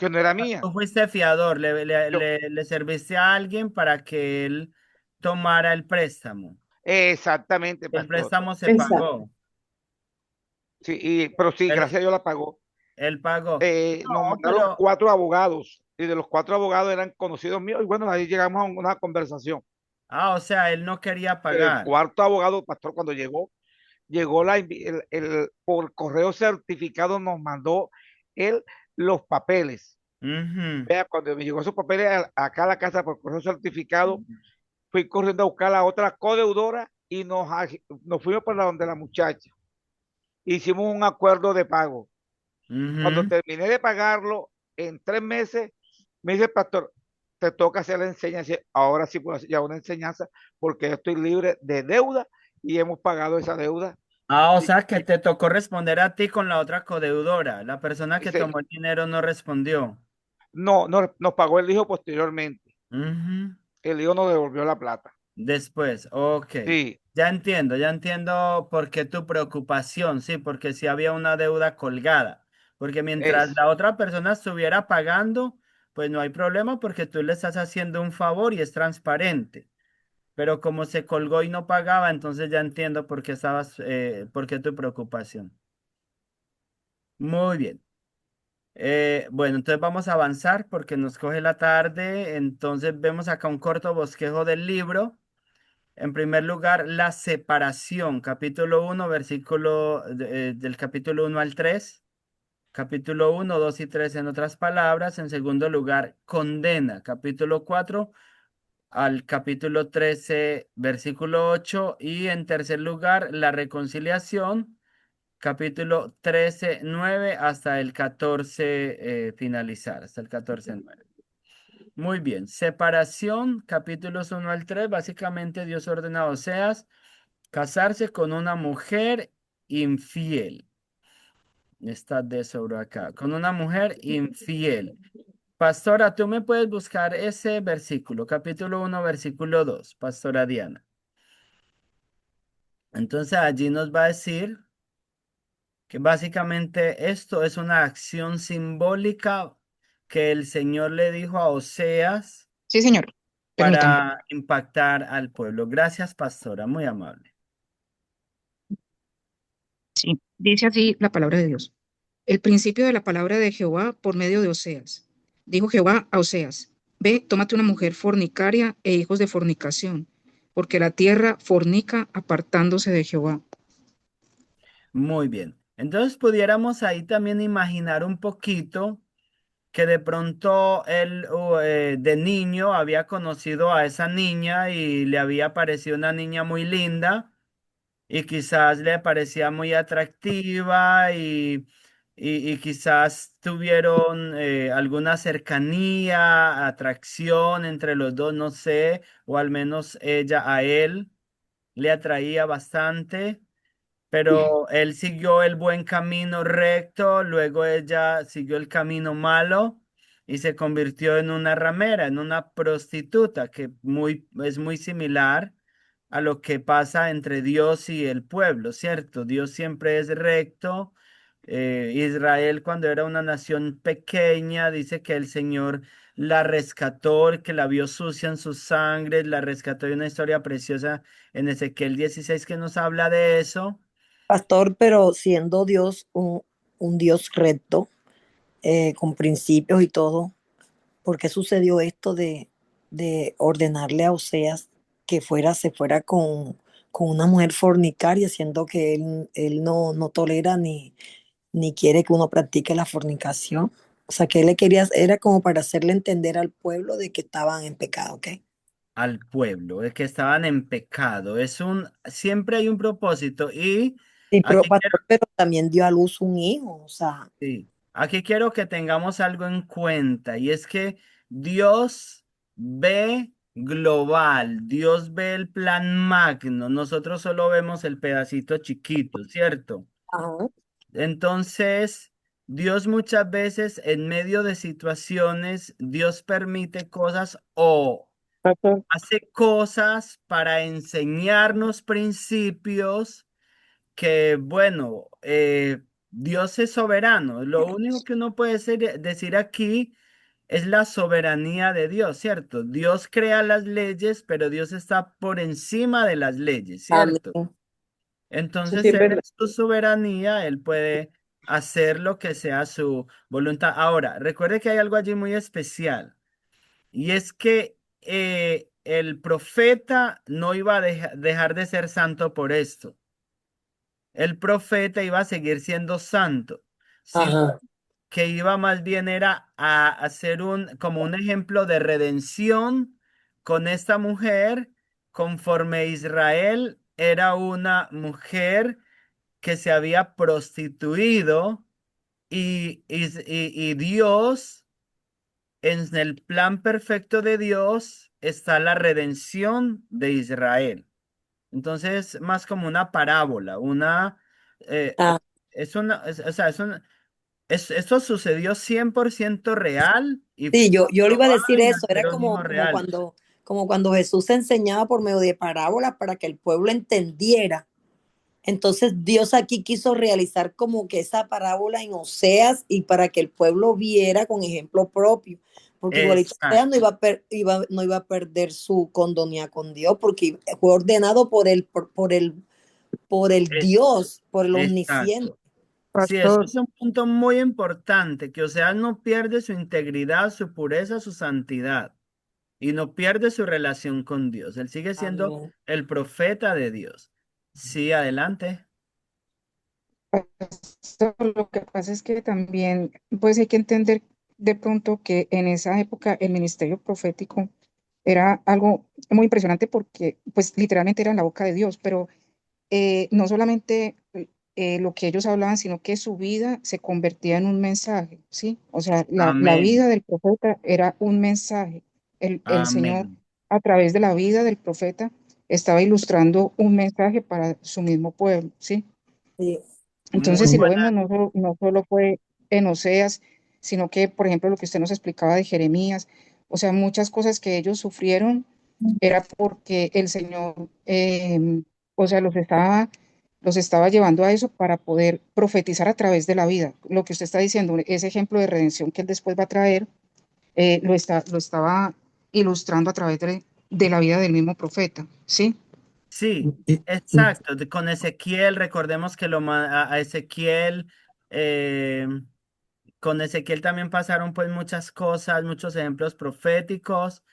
no era mía. Tú fuiste fiador, Yo, le serviste a alguien para que él tomara el préstamo. exactamente, El pastor. préstamo se Exacto. pagó. Sí, pero sí, Él, gracias a Dios la pagó. él pagó. Nos No, mandaron pero, 4 abogados y de los 4 abogados eran conocidos míos y bueno, ahí llegamos a una conversación. o sea, él no quería Pero el pagar. cuarto abogado, pastor, cuando llegó por correo certificado, nos mandó él los papeles. Ujú, Vea, cuando me llegó esos papeles acá a la casa por correo certificado, fui corriendo a buscar a la otra codeudora y nos fuimos para donde la muchacha. Hicimos un acuerdo de pago. Cuando ujú. terminé de pagarlo, en 3 meses, me dice el pastor, te toca hacer la enseñanza. Ahora sí puedo hacer ya una enseñanza porque yo estoy libre de deuda y hemos pagado esa deuda. O Y, sea que y te tocó responder a ti con la otra codeudora. La persona que dice, tomó el dinero no respondió. no, nos pagó el hijo posteriormente. Ujú. El hijo nos devolvió la plata. Después, ok. Sí, Ya entiendo por qué tu preocupación, sí, porque si había una deuda colgada. Porque mientras es. la otra persona estuviera pagando, pues no hay problema porque tú le estás haciendo un favor y es transparente. Pero como se colgó y no pagaba, entonces ya entiendo por qué tu preocupación. Muy bien. Bueno, entonces vamos a avanzar porque nos coge la tarde. Entonces vemos acá un corto bosquejo del libro. En primer lugar, la separación, capítulo 1, del capítulo 1 al 3. Capítulo 1, 2 y 3 en otras palabras. En segundo lugar, condena, capítulo 4 al capítulo 13, versículo 8. Y en tercer lugar, la reconciliación, capítulo 13 9 hasta el 14 finalizar, hasta el 14 9. Muy bien, separación, capítulos 1 al 3. Básicamente Dios ordena a Oseas casarse con una mujer infiel. Está de sobre acá, con una mujer infiel. Pastora, tú me puedes buscar ese versículo, capítulo 1 versículo 2, Pastora Diana. Entonces allí nos va a decir que básicamente esto es una acción simbólica que el Señor le dijo a Oseas Sí, señor. Permítame. para impactar al pueblo. Gracias, pastora, muy amable. Sí, dice así la palabra de Dios. El principio de la palabra de Jehová por medio de Oseas. Dijo Jehová a Oseas, ve, tómate una mujer fornicaria e hijos de fornicación, porque la tierra fornica apartándose de Jehová. Muy bien. Entonces pudiéramos ahí también imaginar un poquito que de pronto él de niño había conocido a esa niña y le había parecido una niña muy linda y quizás le parecía muy atractiva y quizás tuvieron alguna cercanía, atracción entre los dos, no sé, o al menos ella a él le atraía bastante, pero él siguió el buen camino recto, luego ella siguió el camino malo y se convirtió en una ramera, en una prostituta, que es muy similar a lo que pasa entre Dios y el pueblo, ¿cierto? Dios siempre es recto. Israel, cuando era una nación pequeña, dice que el Señor la rescató, que la vio sucia en su sangre, la rescató. Hay una historia preciosa en Ezequiel 16 que nos habla de eso. Pastor, pero siendo Dios un Dios recto, con principios y todo. ¿Por qué sucedió esto de ordenarle a Oseas que se fuera con una mujer fornicaria, siendo que él no tolera ni quiere que uno practique la fornicación? O sea, que él le quería, era como para hacerle entender al pueblo de que estaban en pecado, ¿ok? al pueblo, de que estaban en pecado. Siempre hay un propósito y Sí, pero aquí quiero, pastor, pero también dio a luz un hijo, o sea, sí, aquí quiero que tengamos algo en cuenta y es que Dios ve global, Dios ve el plan magno, nosotros solo vemos el pedacito chiquito, ¿cierto? ajá, Entonces, Dios muchas veces en medio de situaciones, Dios permite cosas o pastor. hace cosas para enseñarnos principios que, bueno, Dios es soberano. Lo único que uno puede decir aquí es la soberanía de Dios, ¿cierto? Dios crea las leyes, pero Dios está por encima de las leyes, ¿cierto? Amén. Eso sí Entonces, es Él en verdad. su soberanía, Él puede hacer lo que sea su voluntad. Ahora, recuerde que hay algo allí muy especial. Y es que el profeta no iba a dejar de ser santo por esto. El profeta iba a seguir siendo santo, sino Ajá, que iba más bien era a hacer como un ejemplo de redención con esta mujer, conforme Israel era una mujer que se había prostituido y Dios en el plan perfecto de Dios está la redención de Israel. Entonces, más como una parábola, eh, ah, o sea, esto sucedió 100% real y sí, yo le iba a probado decir en eso, nacer era un hijo real. como cuando Jesús enseñaba por medio de parábolas para que el pueblo entendiera. Entonces Dios aquí quiso realizar como que esa parábola en Oseas y para que el pueblo viera con ejemplo propio, porque igualito Oseas Exacto, no iba a perder su condonía con Dios, porque fue ordenado por el eh, Dios, por el omnisciente. exacto. Sí, eso Pastor, es un punto muy importante, que o sea, no pierde su integridad, su pureza, su santidad. Y no pierde su relación con Dios. Él sigue siendo Amén. el profeta de Dios. Sí, adelante. pastor, lo que pasa es que también, pues hay que entender de pronto que en esa época el ministerio profético era algo muy impresionante porque, pues literalmente era en la boca de Dios, pero no solamente lo que ellos hablaban, sino que su vida se convertía en un mensaje, ¿sí? O sea, la Amén. vida del profeta era un mensaje. El Señor, Amén. a través de la vida del profeta, estaba ilustrando un mensaje para su mismo pueblo, ¿sí? Sí, Entonces, Muy si lo buena. vemos, no solo fue en Oseas, sino que, por ejemplo, lo que usted nos explicaba de Jeremías, o sea, muchas cosas que ellos sufrieron era porque el Señor, o sea, los estaba llevando a eso para poder profetizar a través de la vida. Lo que usted está diciendo, ese ejemplo de redención que él después va a traer, lo estaba ilustrando a través de la vida del mismo profeta, ¿sí? Sí, Y- y- exacto. Con Ezequiel, recordemos que a Ezequiel, eh, con Ezequiel también pasaron pues muchas cosas, muchos ejemplos proféticos.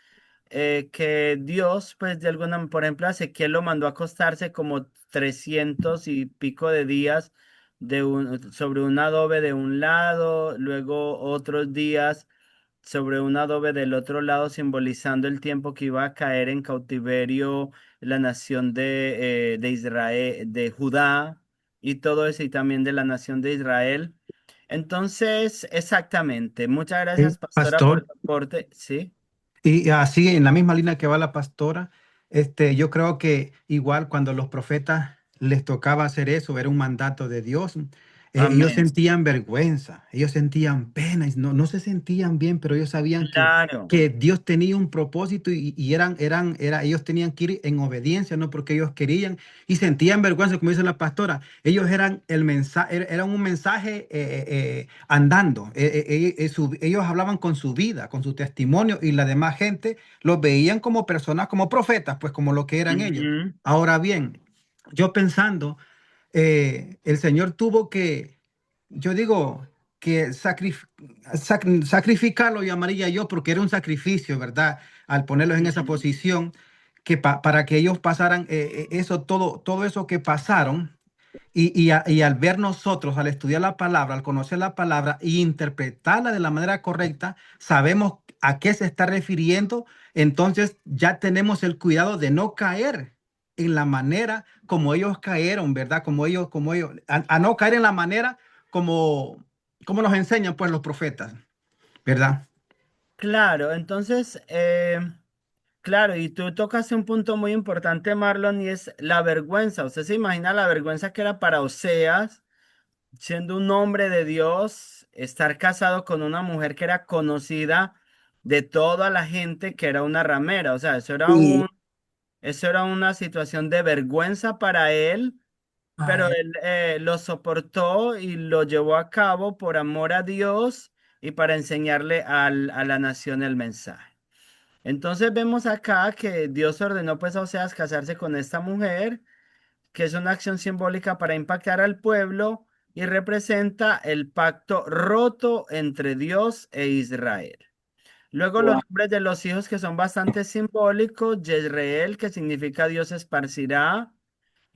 Que Dios, pues de alguna, por ejemplo, a Ezequiel lo mandó a acostarse como 300 y pico de días sobre un adobe de un lado, luego otros días sobre un adobe del otro lado, simbolizando el tiempo que iba a caer en cautiverio la nación de Israel, de Judá y todo eso, y también de la nación de Israel. Entonces, exactamente. Muchas gracias, pastora, por Pastor, tu aporte. Sí. y así en la misma línea que va la pastora, yo creo que igual cuando los profetas les tocaba hacer eso, era un mandato de Dios. Ellos Amén. sentían vergüenza, ellos sentían pena, y no se sentían bien, pero ellos sabían Claro. que Dios tenía un propósito y ellos tenían que ir en obediencia, no porque ellos querían y sentían vergüenza, como dice la pastora. Ellos eran el mensaje, eran un mensaje andando. Ellos hablaban con su vida, con su testimonio y la demás gente los veían como personas, como profetas, pues como lo que eran ellos. Ujú. Ahora bien, yo pensando, el Señor tuvo que, yo digo, sacrificarlo, llamaría yo, porque era un sacrificio, ¿verdad? Al ponerlos en esa posición, para que ellos pasaran eso, todo eso que pasaron. Y al ver nosotros, al estudiar la palabra, al conocer la palabra e interpretarla de la manera correcta, sabemos a qué se está refiriendo. Entonces ya tenemos el cuidado de no caer en la manera como ellos cayeron, ¿verdad? A no caer en la manera como nos enseñan pues los profetas, ¿verdad? Claro, entonces, claro, y tú tocas un punto muy importante, Marlon, y es la vergüenza. ¿Usted se imagina la vergüenza que era para Oseas, siendo un hombre de Dios, estar casado con una mujer que era conocida de toda la gente que era una ramera? O sea, Sí. eso era una situación de vergüenza para él, pero Ay, él lo soportó y lo llevó a cabo por amor a Dios y para enseñarle a la nación el mensaje. Entonces vemos acá que Dios ordenó pues a Oseas casarse con esta mujer, que es una acción simbólica para impactar al pueblo y representa el pacto roto entre Dios e Israel. Luego los guau. nombres de los hijos que son bastante simbólicos: Jezreel, que significa Dios esparcirá.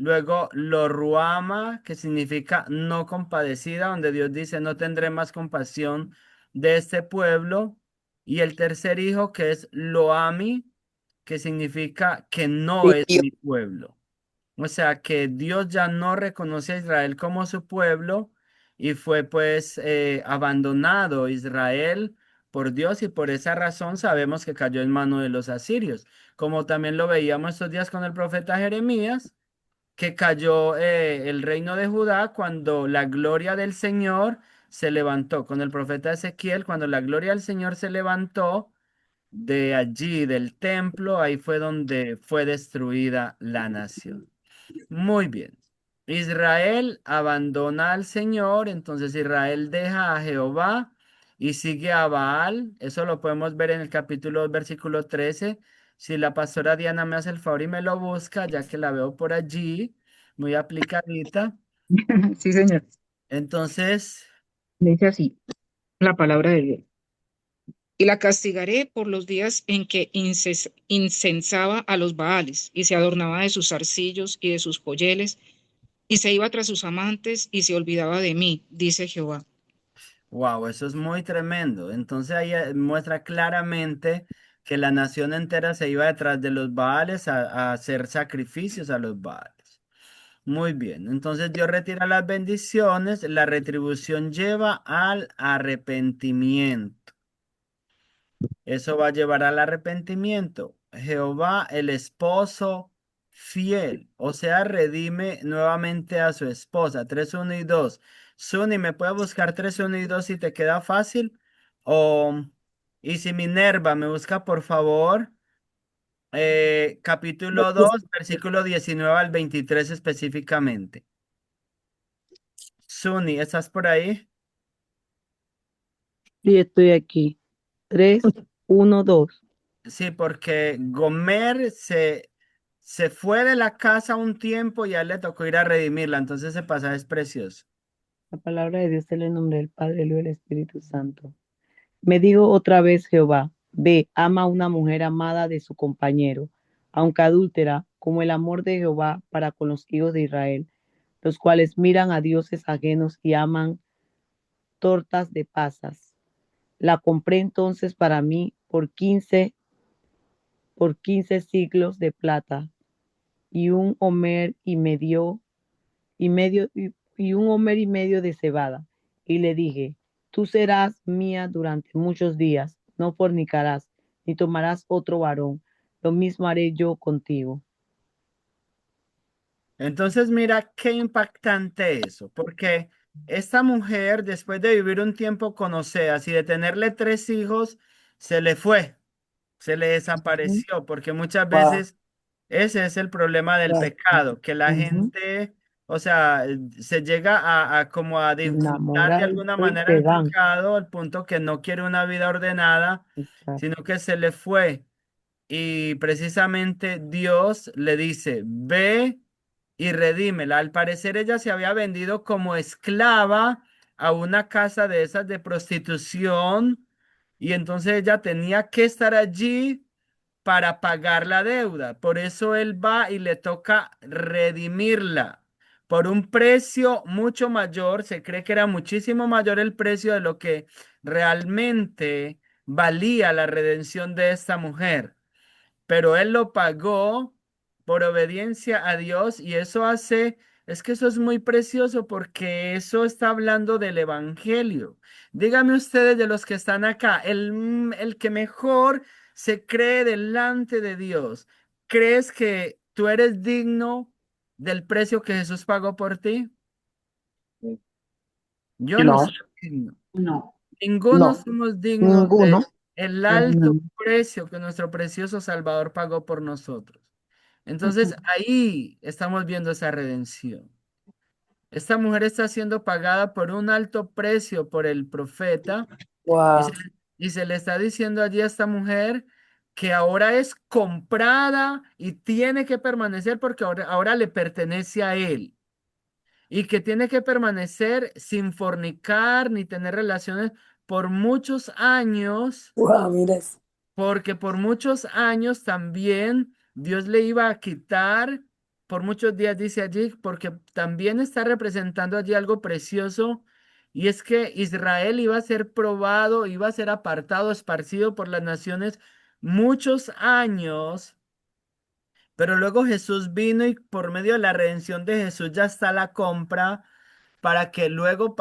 Luego lo Ruama, que significa no compadecida, donde Dios dice, no tendré más compasión de este pueblo. Y el tercer hijo, que es Loami, que significa que no Sí, es Dios. mi pueblo. O sea que Dios ya no reconoce a Israel como su pueblo y fue pues abandonado Israel por Dios, y por esa razón sabemos que cayó en mano de los asirios, como también lo veíamos estos días con el profeta Jeremías, que cayó el reino de Judá cuando la gloria del Señor se levantó, con el profeta Ezequiel, cuando la gloria del Señor se levantó de allí, del templo, ahí fue donde fue destruida la nación. Muy bien. Israel abandona al Señor, entonces Israel deja a Jehová y sigue a Baal. Eso lo podemos ver en el capítulo 2, versículo 13. Si la pastora Diana me hace el favor y me lo busca, ya que la veo por allí, muy aplicadita. Sí, señor. Entonces, Dice así la palabra de Dios. Y la castigaré por los días en que incensaba a los Baales y se adornaba de sus zarcillos y de sus joyeles y se iba tras sus amantes y se olvidaba de mí, dice Jehová. wow, eso es muy tremendo. Entonces ahí muestra claramente que la nación entera se iba detrás de los Baales a hacer sacrificios a los Baales. Muy bien, entonces Dios retira las bendiciones, la retribución lleva al arrepentimiento. Eso va a llevar al arrepentimiento. Jehová, el esposo fiel, o sea, redime nuevamente a su esposa. 3:1 y 2. Suni, ¿me puede buscar 3:1 y 2 si te queda fácil? O, y si Minerva me busca, por favor, capítulo 2, versículo 19 al 23 específicamente. Suni, ¿estás por ahí? Sí, estoy aquí. 3, 1, 2. Sí, porque Gomer se fue de la casa un tiempo y a él le tocó ir a redimirla, entonces ese pasaje es precioso. La palabra de Dios es el nombre del Padre, el Hijo y el Espíritu Santo. Me dijo otra vez Jehová, ve, ama a una mujer amada de su compañero, aunque adúltera, como el amor de Jehová para con los hijos de Israel, los cuales miran a dioses ajenos y aman tortas de pasas. La compré entonces para mí por 15 siglos de plata y un homer y un homer y medio de cebada. Y le dije, tú serás mía durante muchos días, no fornicarás, ni tomarás otro varón. Lo mismo haré yo contigo. Entonces mira qué impactante eso, porque esta mujer, después de vivir un tiempo con Oseas y de tenerle 3 hijos, se le fue, se le Ujú. desapareció, porque muchas Wow, veces ese es el problema del wow. pecado, que la Ujú. gente, o sea, se llega a como a disfrutar de alguna Enamorarse y manera se el van. pecado al punto que no quiere una vida ordenada, Exacto. sino que se le fue. Y precisamente Dios le dice, ve y redímela. Al parecer ella se había vendido como esclava a una casa de esas de prostitución y entonces ella tenía que estar allí para pagar la deuda. Por eso él va y le toca redimirla por un precio mucho mayor. Se cree que era muchísimo mayor el precio de lo que realmente valía la redención de esta mujer, pero él lo pagó por obediencia a Dios y eso hace, es que eso es muy precioso porque eso está hablando del evangelio. Dígame ustedes de los que están acá, el que mejor se cree delante de Dios, ¿crees que tú eres digno del precio que Jesús pagó por ti? Yo no No, soy digno. no, Ninguno no, somos dignos ninguno. de el alto precio que nuestro precioso Salvador pagó por nosotros. Entonces ahí estamos viendo esa redención. Esta mujer está siendo pagada por un alto precio por el profeta y Wow. se le está diciendo allí a esta mujer que ahora es comprada y tiene que permanecer porque ahora le pertenece a él y que tiene que permanecer sin fornicar ni tener relaciones por muchos años, Wow, mira eso. porque por muchos años también Dios le iba a quitar, por muchos días dice allí, porque también está representando allí algo precioso, y es que Israel iba a ser probado, iba a ser apartado, esparcido por las naciones muchos años. Pero luego Jesús vino y por medio de la redención de Jesús ya está la compra para que luego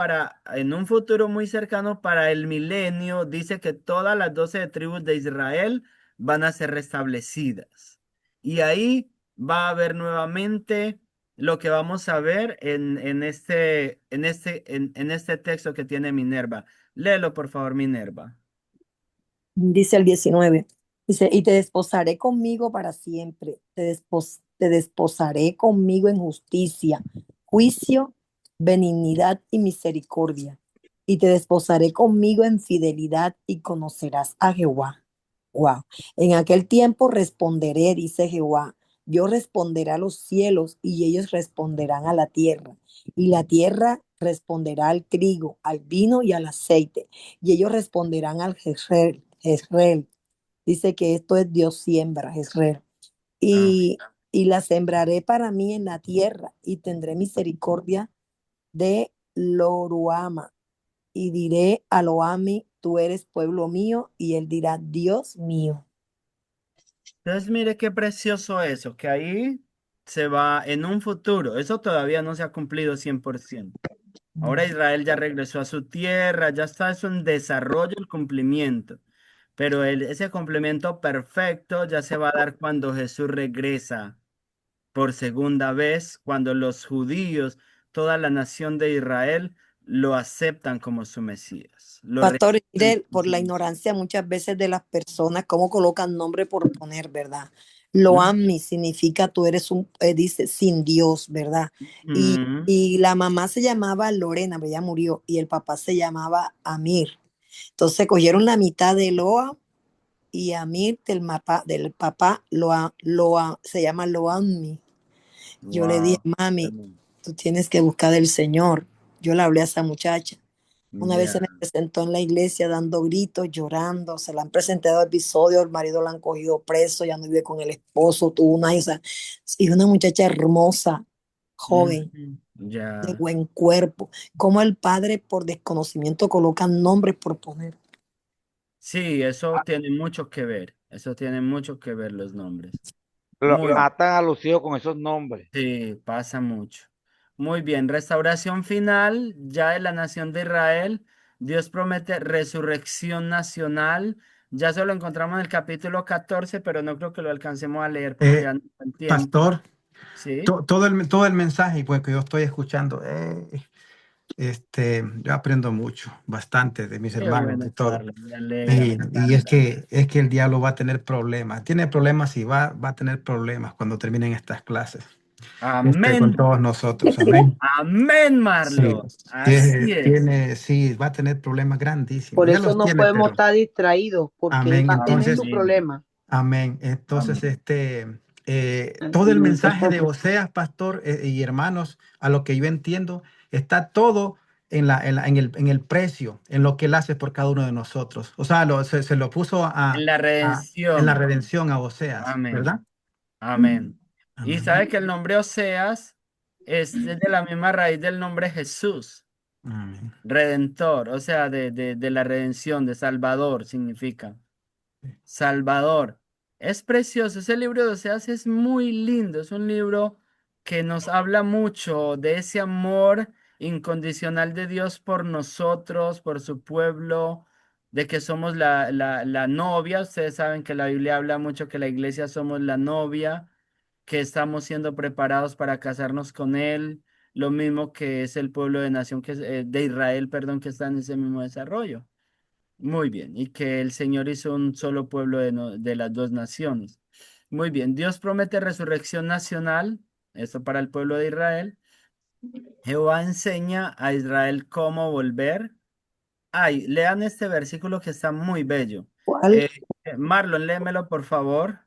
en un futuro muy cercano, para el milenio, dice que todas las 12 tribus de Israel van a ser restablecidas. Y ahí va a haber nuevamente lo que vamos a ver en este texto que tiene Minerva. Léelo, por favor, Minerva. Dice el 19. Dice, y te desposaré conmigo para siempre. Te desposaré conmigo en justicia, juicio, benignidad y misericordia. Y te desposaré conmigo en fidelidad y conocerás a Jehová. Wow. En aquel tiempo responderé, dice Jehová. Yo responderé a los cielos y ellos responderán a la tierra. Y la tierra responderá al trigo, al vino y al aceite. Y ellos responderán al Jezreel. Jezreel. Dice que esto es Dios siembra, Jezreel. Ah, Y la sembraré para mí en la tierra y tendré misericordia de Loruama. Y diré a Loami, tú eres pueblo mío, y él dirá, Dios mío. entonces, mire qué precioso eso, que ahí se va en un futuro. Eso todavía no se ha cumplido 100%. Ahora Israel ya regresó a su tierra, ya está eso en desarrollo, el cumplimiento. Pero ese cumplimiento perfecto ya se va a dar cuando Jesús regresa por segunda vez, cuando los judíos, toda la nación de Israel, lo aceptan como su Mesías. Lo Pastor, reconocen mire, como por su la Mesías. ignorancia muchas veces de las personas, cómo colocan nombre por poner, ¿verdad? ¿Mm? Loami significa tú eres dice, sin Dios, ¿verdad? Mm, Y la mamá se llamaba Lorena, pero ella murió, y el papá se llamaba Amir. Entonces cogieron la mitad de Loa y Amir del papá se llama Loami. Yo le dije, wow. mami, tú tienes que buscar del Señor. Yo le hablé a esa muchacha. Una vez se Ya. me presentó en la iglesia dando gritos, llorando, se le han presentado episodios, el marido la han cogido preso, ya no vive con el esposo, tuvo una hija, y una muchacha hermosa, joven, Ujú, de ya. buen cuerpo. Como el padre por desconocimiento coloca nombres por poner. Sí, eso tiene mucho que ver. Eso tiene mucho que ver los nombres. Lo Muy, atan a los hijos con esos nombres. sí, pasa mucho. Muy bien, restauración final ya de la nación de Israel. Dios promete resurrección nacional. Ya se lo encontramos en el capítulo 14, pero no creo que lo alcancemos a leer porque ya no está el tiempo. Pastor, Sí, todo el mensaje pues, que yo estoy escuchando, yo aprendo mucho, bastante de mis qué hermanos, de bueno, todo. Carlos. Me alegra, me Y encanta. es que el diablo va a tener problemas. Tiene problemas y va a tener problemas cuando terminen estas clases. Con Amén. todos nosotros. Amén. Amén, Sí, Marlon. Así es. sí, va a tener problemas grandísimos. Por Ya eso los no tiene, podemos pero estar distraídos, porque él amén. va a tener su Entonces, Amén. problema. amén. Entonces, Amén. todo el mensaje de Oseas, pastor, y hermanos, a lo que yo entiendo, está todo en el precio, en lo que Él hace por cada uno de nosotros. O sea, se lo puso En la en la redención. redención a Oseas, Amén. ¿verdad? Amén. Y Amén. sabe que el nombre Oseas es de la misma raíz del nombre Jesús, Amén. redentor, o sea, de la redención, de Salvador significa. Salvador. Es precioso. Ese libro de Oseas es muy lindo. Es un libro que nos habla mucho de ese amor incondicional de Dios por nosotros, por su pueblo, de que somos la novia. Ustedes saben que la Biblia habla mucho que la iglesia somos la novia, que estamos siendo preparados para casarnos con Él. Lo mismo que es el pueblo de nación que de Israel, perdón, que está en ese mismo desarrollo. Muy bien, y que el Señor hizo un solo pueblo de las dos naciones. Muy bien, Dios promete resurrección nacional, esto para el pueblo de Israel. Jehová enseña a Israel cómo volver. Ay, lean este versículo que está muy bello. ¿Cuál? Eh, Marlon, léemelo por favor.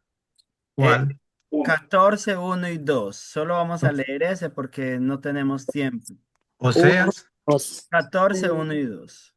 Eh, ¿Cuál? 14, 1 y 2. Solo vamos a leer ese porque no tenemos tiempo. Uno, Oseas. 2. 14, 1 y 2.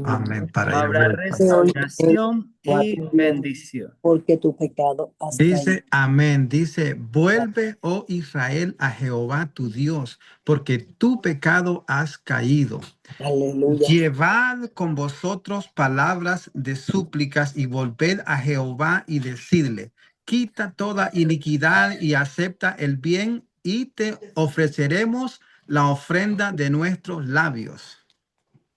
Amén. Para allá Habrá voy. restauración y bendición. Porque tu pecado has caído. Dice, amén, dice, vuelve, oh Israel, a Jehová tu Dios, porque tu pecado has caído. Aleluya. Llevad con vosotros palabras de súplicas y volved a Jehová y decidle, quita toda iniquidad y acepta el bien y te ofreceremos la ofrenda de nuestros labios.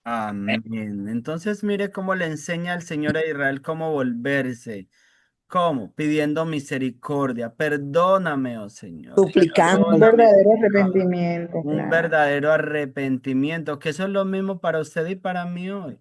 Amén. Entonces mire cómo le enseña el Señor a Israel cómo volverse. ¿Cómo? Pidiendo misericordia. Perdóname, oh Señor. Suplicando. Un Perdona mi verdadero pecado. arrepentimiento, Un claro. verdadero arrepentimiento, que eso es lo mismo para usted y para mí hoy.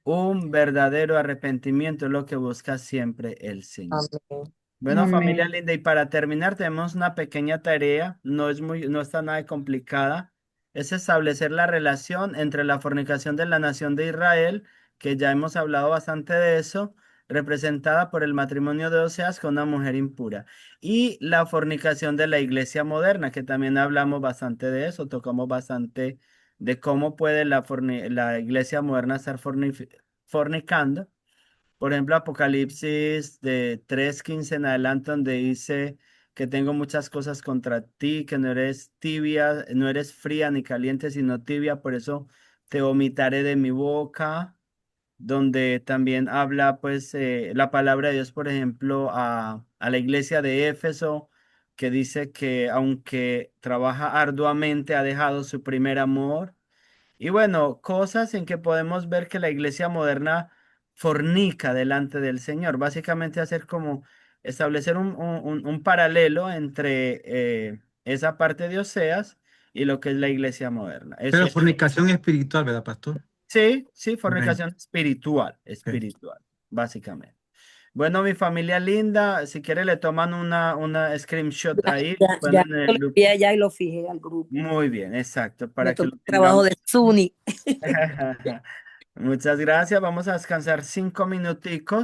Un verdadero arrepentimiento es lo que busca siempre el Señor. Amén. Bueno, familia Amén. linda, y para terminar tenemos una pequeña tarea, no está nada complicada, es establecer la relación entre la fornicación de la nación de Israel, que ya hemos hablado bastante de eso, representada por el matrimonio de Oseas con una mujer impura, y la fornicación de la iglesia moderna, que también hablamos bastante de eso, tocamos bastante de cómo puede la iglesia moderna estar fornicando. Por ejemplo, Apocalipsis de 3:15 en adelante, donde dice que tengo muchas cosas contra ti, que no eres tibia, no eres fría ni caliente, sino tibia, por eso te vomitaré de mi boca. Donde también habla, pues, la palabra de Dios, por ejemplo, a la iglesia de Éfeso, que dice que aunque trabaja arduamente, ha dejado su primer amor. Y bueno, cosas en que podemos ver que la iglesia moderna fornica delante del Señor. Básicamente hacer como establecer un paralelo entre esa parte de Oseas y lo que es la iglesia moderna. Pero Eso, fornicación espiritual, ¿verdad, pastor? sí, sí, Amén. fornicación espiritual, Ok. espiritual, básicamente. Bueno, mi familia linda, si quiere le toman una screenshot Ya, ahí, ya, ya, ponen en yo el lo grupo. envié allá y lo fijé al grupo. Muy bien, exacto, Me para que lo tocó el trabajo tengamos. de Zuni. Muchas gracias. Vamos a descansar 5 minuticos.